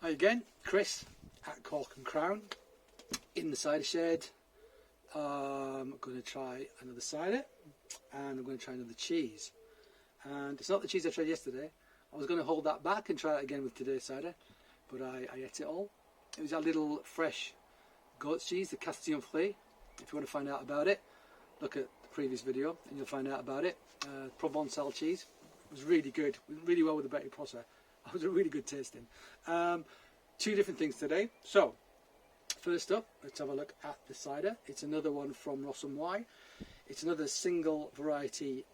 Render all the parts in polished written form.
Hi again, Chris at Cork and Crown in the cider shed. I'm going to try another cider and I'm going to try another cheese. And it's not the cheese I tried yesterday. I was going to hold that back and try it again with today's cider, but I ate it all. It was a little fresh goat's cheese, the Cask. If you want to find out about it, look at the previous video and you'll find out about it. Provençal cheese. It was really good, really well with the Betty Prosser. It was a really good tasting. Two different things today. So, first up, let's have a look at the cider. It's another one from Ross-on-Wye. It's another single variety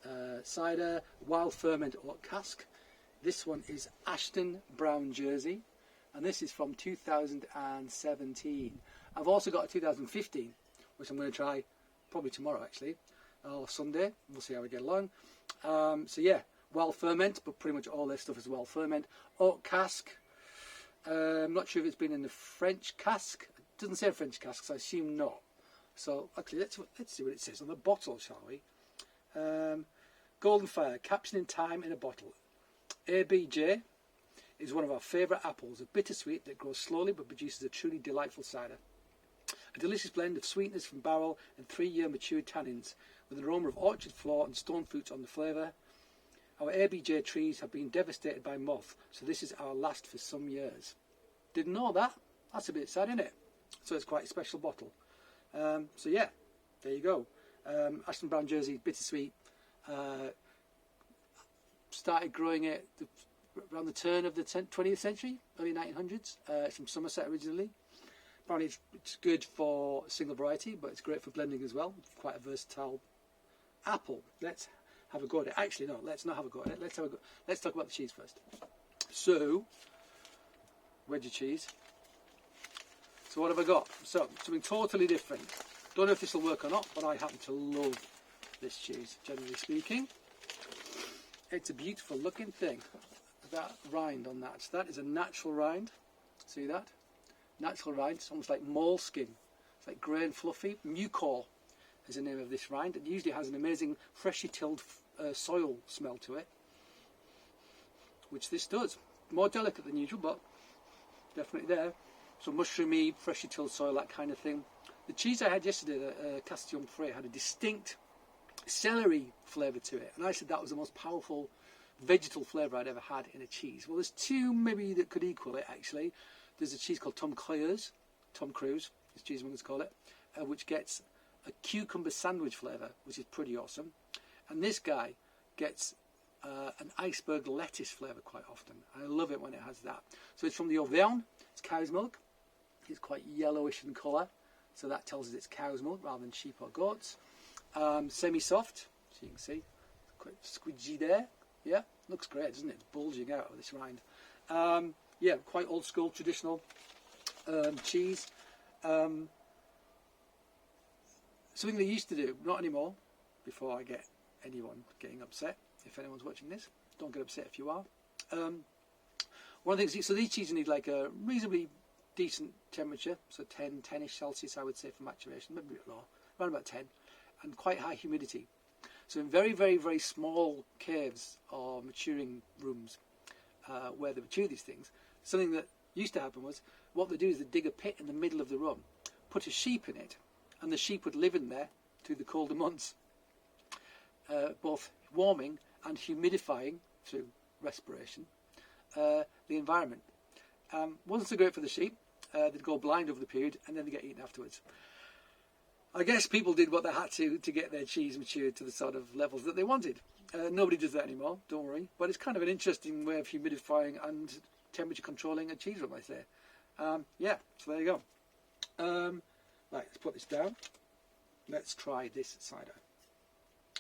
cider, wild ferment oak cask. This one is Ashton Brown Jersey, and this is from 2017. I've also got a 2015, which I'm going to try probably tomorrow actually, or Sunday. We'll see how we get along. So yeah, wild ferment, but pretty much all their stuff is wild ferment. Oak cask. I'm not sure if it's been in the French cask. It doesn't say French cask, so I assume not. So actually, let's see what it says on the bottle, shall we? Golden Fire, captured in time in a bottle. ABJ is one of our favourite apples, a bittersweet that grows slowly but produces a truly delightful cider. A delicious blend of sweetness from barrel and 3-year matured tannins, with an aroma of orchard floor and stone fruits on the flavour. Our ABJ trees have been devastated by moth, so this is our last for some years. Didn't know that. That's a bit sad, isn't it? So it's quite a special bottle. So yeah, there you go. Ashton Brown Jersey, bittersweet. Started growing it around the turn of the 20th century, early 1900s. It's from Somerset originally. Apparently it's good for single variety, but it's great for blending as well. It's quite a versatile apple. Let's have a go at it. Actually, no, let's not have a go at it. Let's talk about the cheese first. So, wedge of cheese. So what have I got? So, something totally different. Don't know if this will work or not, but I happen to love this cheese, generally speaking. It's a beautiful looking thing. That rind on that. So that is a natural rind. See that? Natural rind. It's almost like moleskin. It's like grey and fluffy. Mucor is the name of this rind. It usually has an amazing freshly tilled soil smell to it, which this does. More delicate than usual, but definitely there. So mushroomy, freshly tilled soil, that kind of thing. The cheese I had yesterday, the Cask, had a distinct celery flavour to it, and I said that was the most powerful vegetal flavour I'd ever had in a cheese. Well, there's two maybe that could equal it actually. There's a cheese called Tom Cruise, as cheesemongers call it, which gets a cucumber sandwich flavour, which is pretty awesome. And this guy gets an iceberg lettuce flavour quite often. I love it when it has that. So it's from the Auvergne, it's cow's milk. It's quite yellowish in colour, so that tells us it's cow's milk rather than sheep or goats. Semi-soft, so you can see, quite squidgy there. Yeah, looks great, doesn't it? It's bulging out of this rind. Yeah, quite old school, traditional cheese. Something they used to do, not anymore, before I get anyone getting upset. If anyone's watching this, don't get upset if you are. One of the things, so these cheeses need like a reasonably decent temperature, so 10-ish Celsius I would say for maturation, maybe a bit lower, around about 10, and quite high humidity. So in very, very, very small caves or maturing rooms where they mature these things, something that used to happen was, what they do is they dig a pit in the middle of the room, put a sheep in it, and the sheep would live in there through the colder months, both warming and humidifying through respiration the environment. Wasn't so great for the sheep. They'd go blind over the period and then they get eaten afterwards. I guess people did what they had to get their cheese matured to the sort of levels that they wanted. Nobody does that anymore, don't worry. But it's kind of an interesting way of humidifying and temperature controlling a cheese room, I say. Yeah, so there you go. Right, let's put this down. Let's try this cider.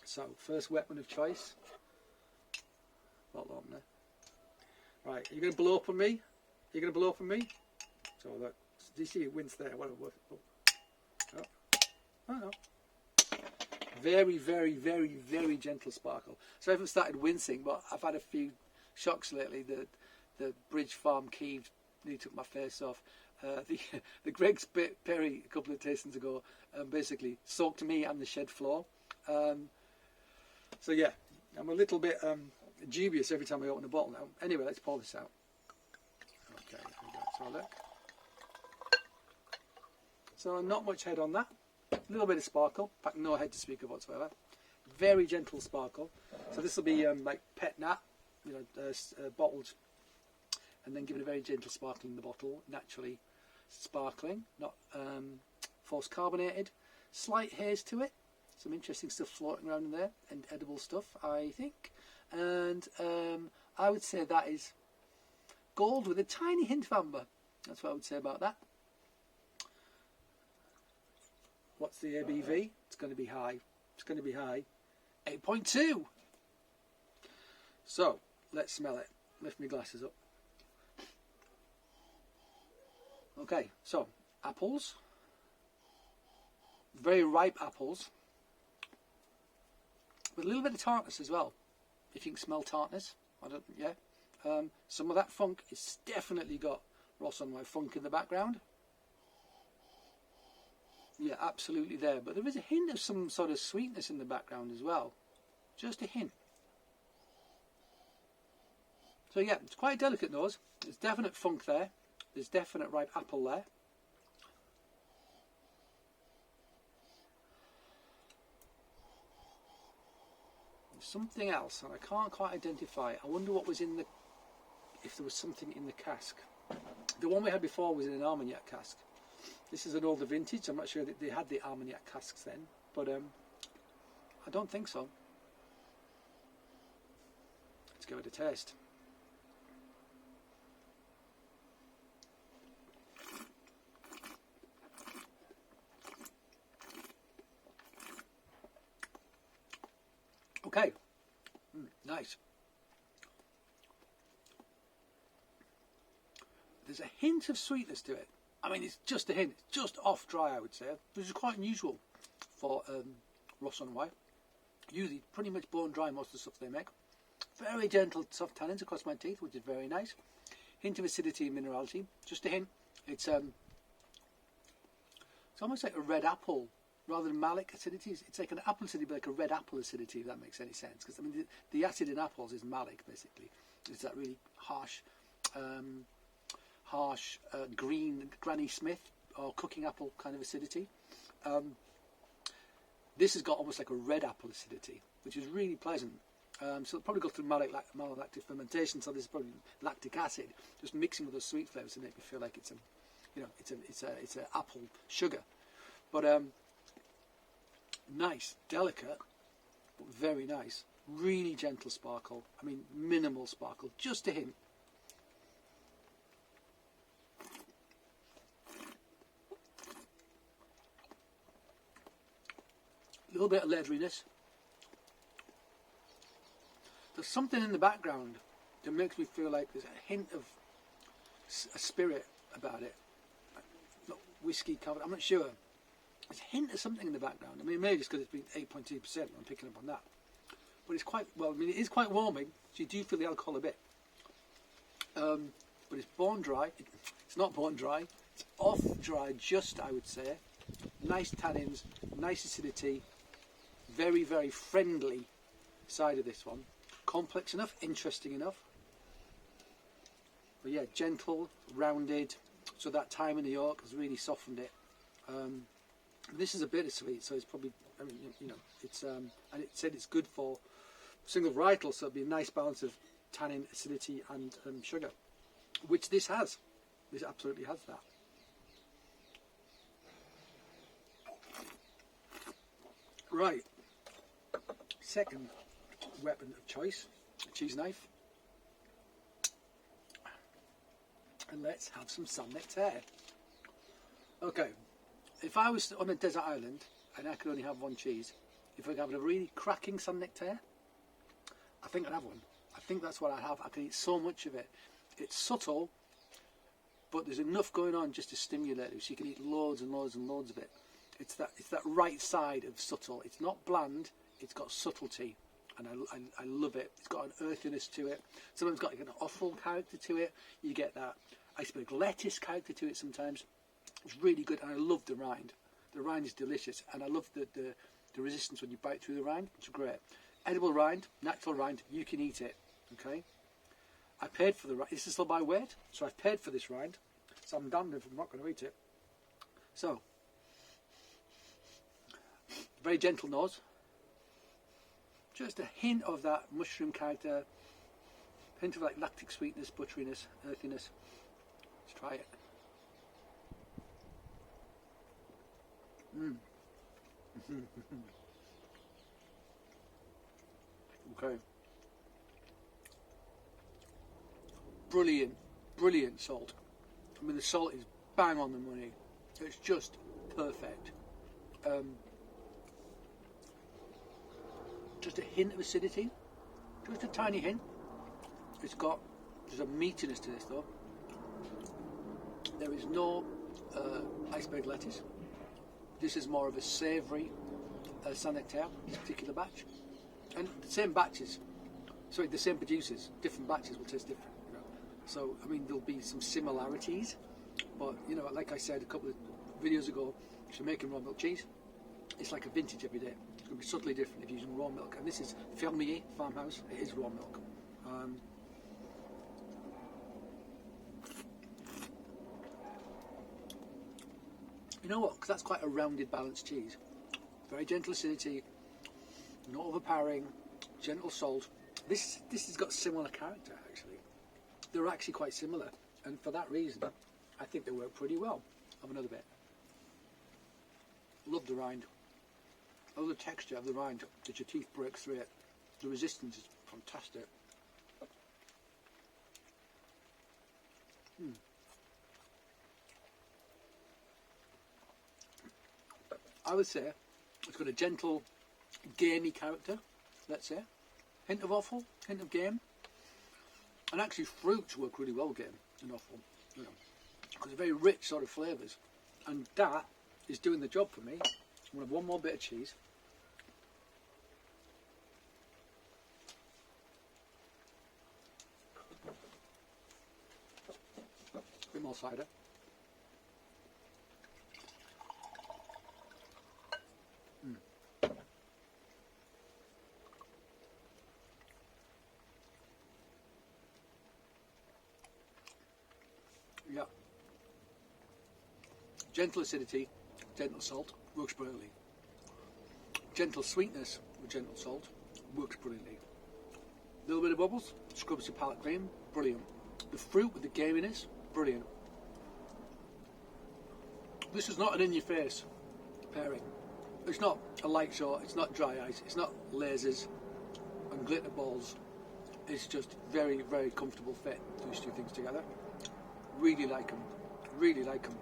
So, first weapon of choice. Bottle opener. Right, are you going to blow up on me? You're going to blow up on me? So look, do you see it wince there? Oh no. Very, very, very, very gentle sparkle. So I haven't started wincing, but I've had a few shocks lately. The Bridge Farm Keeve nearly took my face off. The Greg's Perry a couple of tastings ago basically soaked me and the shed floor. So yeah, I'm a little bit dubious every time I open a bottle now. Anyway, let's pour this out. Okay, let's have a look. So not much head on that. A little bit of sparkle. In fact, no head to speak of whatsoever. Very gentle sparkle. So this will be like pet nat, you know, bottled, and then give it a very gentle sparkle in the bottle. Naturally sparkling, not force carbonated. Slight haze to it. Some interesting stuff floating around in there, and edible stuff, I think. And I would say that is gold with a tiny hint of amber. That's what I would say about that. What's the ABV? It's going to be high. It's going to be high. 8.2. So, let's smell it. Lift my glasses up. Okay, so, apples. Very ripe apples. With a little bit of tartness as well. If you can smell tartness. I don't, yeah. Some of that funk, it's definitely got Ross-on-Wye funk in the background. Yeah, absolutely there. But there is a hint of some sort of sweetness in the background as well. Just a hint. So yeah, it's quite a delicate nose. There's definite funk there. There's definite ripe apple there. There's something else, and I can't quite identify. I wonder what was in the... if there was something in the cask. The one we had before was in an Armagnac cask. This is an older vintage. I'm not sure that they had the Armagnac casks then, but I don't think so. Let's give it a taste. Okay, nice. There's a hint of sweetness to it. I mean, it's just a hint. It's just off dry, I would say, which is quite unusual for Ross-on-Wye. Usually pretty much bone dry, most of the stuff they make. Very gentle, soft tannins across my teeth, which is very nice. Hint of acidity and minerality. Just a hint. It's almost like a red apple rather than malic acidity. It's like an apple acidity, but like a red apple acidity, if that makes any sense. Because I mean, the acid in apples is malic, basically. It's that really harsh green Granny Smith or cooking apple kind of acidity. This has got almost like a red apple acidity, which is really pleasant. So it'll probably go through malolactic fermentation. So there's probably lactic acid just mixing with those sweet flavours to make me feel like it's it's a apple sugar. But nice, delicate, but very nice. Really gentle sparkle. I mean, minimal sparkle, just a hint. A little bit of leatheriness. There's something in the background that makes me feel like there's a hint of a spirit about it. Not whiskey covered, I'm not sure. There's a hint of something in the background. I mean, maybe it's because it's been 8.2%, I'm picking up on that. But it's quite, well, I mean, it is quite warming, so you do feel the alcohol a bit. But it's bone dry. It's not bone dry. It's off dry, just, I would say. Nice tannins, nice acidity. Very, very friendly side of this one. Complex enough, interesting enough. But yeah, gentle, rounded. So that time in the oak has really softened it. This is a bittersweet, so it's probably, I mean, you know, it's and it said it's good for single varietal, so it'll be a nice balance of tannin, acidity, and sugar, which this has. This absolutely has that. Right. Second weapon of choice, a cheese knife. And let's have some Nectaire. Okay, if I was on a desert island and I could only have one cheese, if I could have a really cracking Nectaire, I think I'd have one. I think that's what I'd have. I can eat so much of it. It's subtle, but there's enough going on just to stimulate it, so you can eat loads and loads and loads of it. It's that right side of subtle. It's not bland. It's got subtlety, and I love it. It's got an earthiness to it. Sometimes it's got like an offal character to it. You get that iceberg lettuce character to it sometimes. It's really good, and I love the rind. The rind is delicious, and I love the resistance when you bite through the rind. It's great. Edible rind, natural rind, you can eat it, okay? I paid for the rind. This is still by weight, so I've paid for this rind. So I'm damned if I'm not going to eat it. So, very gentle nose. Just a hint of that mushroom character. Hint of like lactic sweetness, butteriness, earthiness. Let's try it. Okay. Brilliant, brilliant salt. I mean, the salt is bang on the money. It's just perfect. Just a hint of acidity, just a tiny hint. There's a meatiness to this though. There is no iceberg lettuce. This is more of a savoury Nectaire, this particular batch. And the same batches, sorry, the same producers, different batches will taste different. You know? So, I mean, there'll be some similarities, but, you know, like I said a couple of videos ago, if you're making raw milk cheese, it's like a vintage every day. It's going to be subtly different if you're using raw milk. And this is fermier, farmhouse, it is raw milk. You know what? Because that's quite a rounded, balanced cheese. Very gentle acidity, not overpowering, gentle salt. This has got similar character, actually. They're actually quite similar. And for that reason, I think they work pretty well. Have another bit. Love the rind. Love the texture of the rind, that your teeth break through it. The resistance is fantastic. I would say it's got a gentle, gamey character, let's say. Hint of offal, hint of game. And actually fruits work really well with game and offal, you know, because they're very rich sort of flavours. And that is doing the job for me. I'm going to have one more bit of cheese. A bit more cider. Yeah. Gentle acidity, gentle salt, works brilliantly. Gentle sweetness with gentle salt, works brilliantly. A little bit of bubbles, scrubs your palate clean, brilliant. The fruit with the gaminess, brilliant. This is not an in-your-face pairing. It's not a light shot, it's not dry ice, it's not lasers and glitter balls. It's just very, very comfortable fit, those two things together. Really like them. Really like them.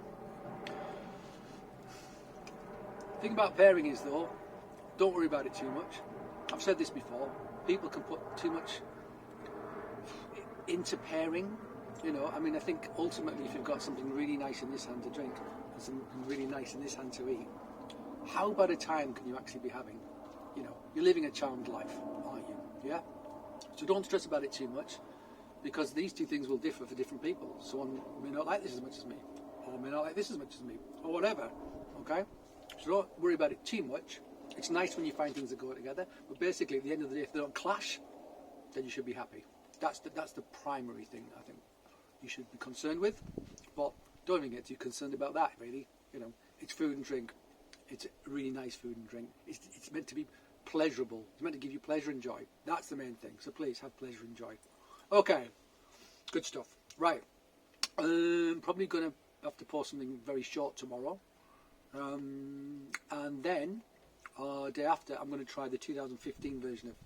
The thing about pairing is though, don't worry about it too much. I've said this before. People can put too much into pairing. You know, I mean, I think ultimately if you've got something really nice in this hand to drink and something really nice in this hand to eat, how bad a time can you actually be having? You know, you're living a charmed life, aren't you? Yeah? So don't stress about it too much, because these two things will differ for different people. Someone may not like this as much as me, or may not like this as much as me, or whatever, okay? So don't worry about it too much. It's nice when you find things that go together, but basically at the end of the day, if they don't clash, then you should be happy. That's the primary thing I think you should be concerned with, but don't even get too concerned about that, really. You know, it's food and drink. It's really nice food and drink. It's meant to be pleasurable. It's meant to give you pleasure and joy. That's the main thing. So please have pleasure and joy. Okay, good stuff. Right, probably going to have to post something very short tomorrow. And then, day after, I'm going to try the 2015 version of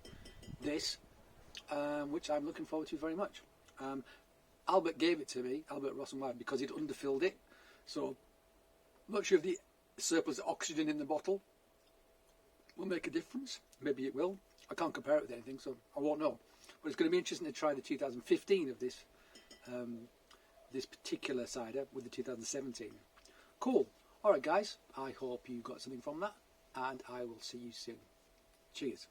this, which I'm looking forward to very much. Albert gave it to me, Albert Ross-on-Wye, because he'd underfilled it. So, I'm not sure if the surplus oxygen in the bottle will make a difference. Maybe it will. I can't compare it with anything, so I won't know. But it's going to be interesting to try the 2015 of this this particular cider with the 2017. Cool. All right, guys. I hope you got something from that, and I will see you soon. Cheers.